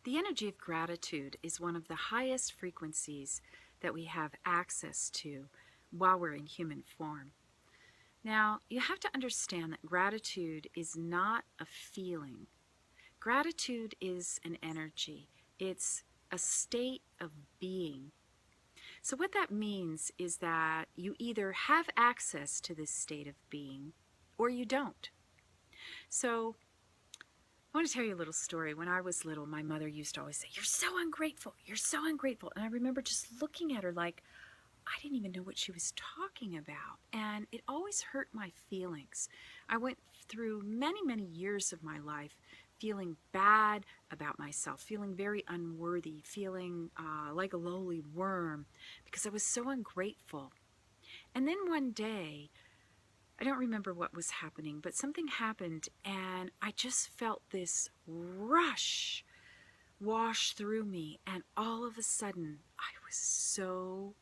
The energy of gratitude is one of the highest frequencies that we have access to while we're in human form. Now, you have to understand that gratitude is not a feeling. Gratitude is an energy. It's a state of being. So what that means is that you either have access to this state of being or you don't. So I want to tell you a little story. When I was little, my mother used to always say, "You're so ungrateful. You're so ungrateful." And I remember just looking at her like I didn't even know what she was talking about. And it always hurt my feelings. I went through many, many years of my life feeling bad about myself, feeling very unworthy, feeling like a lowly worm because I was so ungrateful. And then one day, I don't remember what was happening, but something happened and I just felt this rush wash through me. And all of a sudden, I was so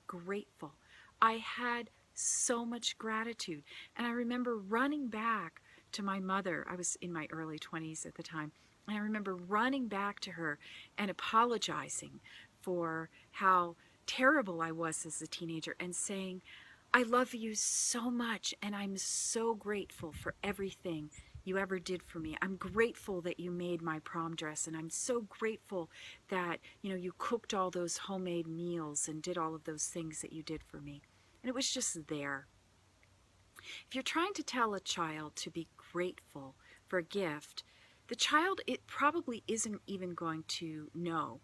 grateful. I had so much gratitude. And I remember running back to my mother. I was in my early 20s at the time. And I remember running back to her and apologizing for how terrible I was as a teenager and saying, "I love you so much and I'm so grateful for everything you ever did for me. I'm grateful that you made my prom dress and I'm so grateful that, you cooked all those homemade meals and did all of those things that you did for me." And it was just there. If you're trying to tell a child to be grateful for a gift, the child, it probably isn't even going to know.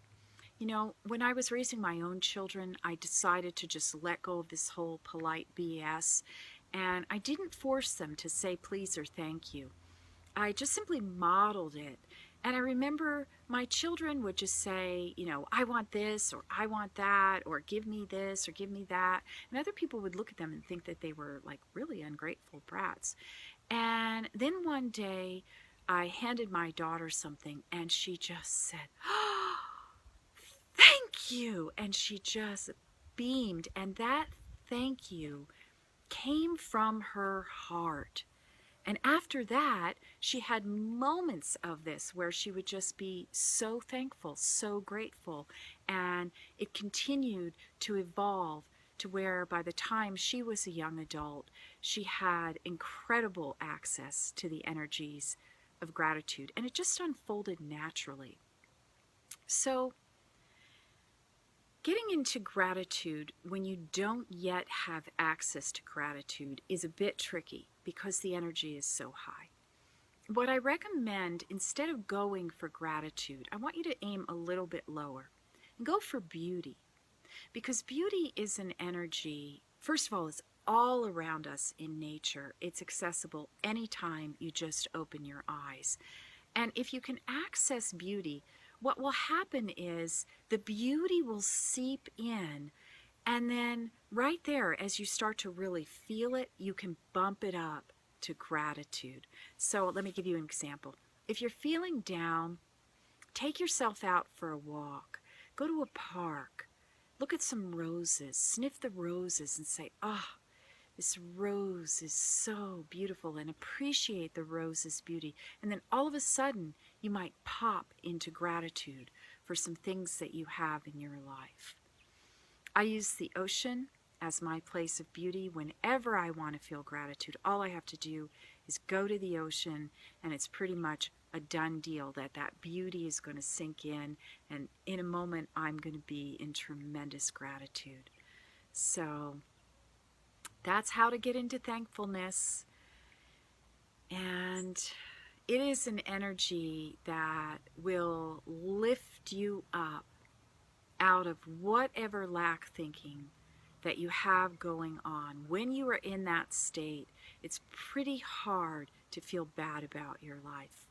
When I was raising my own children, I decided to just let go of this whole polite BS, and I didn't force them to say please or thank you. I just simply modeled it. And I remember my children would just say, "I want this," or "I want that," or "give me this," or "give me that." And other people would look at them and think that they were like really ungrateful brats. And then one day I handed my daughter something and she just said, "Oh, thank you." And she just beamed. And that thank you came from her heart. And after that, she had moments of this where she would just be so thankful, so grateful. And it continued to evolve to where by the time she was a young adult, she had incredible access to the energies of gratitude. And it just unfolded naturally. So getting into gratitude when you don't yet have access to gratitude is a bit tricky because the energy is so high. What I recommend, instead of going for gratitude, I want you to aim a little bit lower and go for beauty. Because beauty is an energy, first of all, it's all around us in nature. It's accessible anytime you just open your eyes. And if you can access beauty, what will happen is the beauty will seep in, and then right there, as you start to really feel it, you can bump it up to gratitude. So let me give you an example. If you're feeling down, take yourself out for a walk. Go to a park. Look at some roses. Sniff the roses and say, "Oh, this rose is so beautiful," and appreciate the rose's beauty. And then all of a sudden, you might pop into gratitude for some things that you have in your life. I use the ocean as my place of beauty whenever I want to feel gratitude. All I have to do is go to the ocean, and it's pretty much a done deal that beauty is going to sink in, and in a moment, I'm going to be in tremendous gratitude. So that's how to get into thankfulness. And it is an energy that will lift you up out of whatever lack thinking that you have going on. When you are in that state, it's pretty hard to feel bad about your life.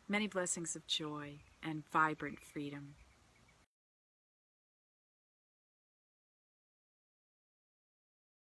Many blessings of joy and vibrant freedom.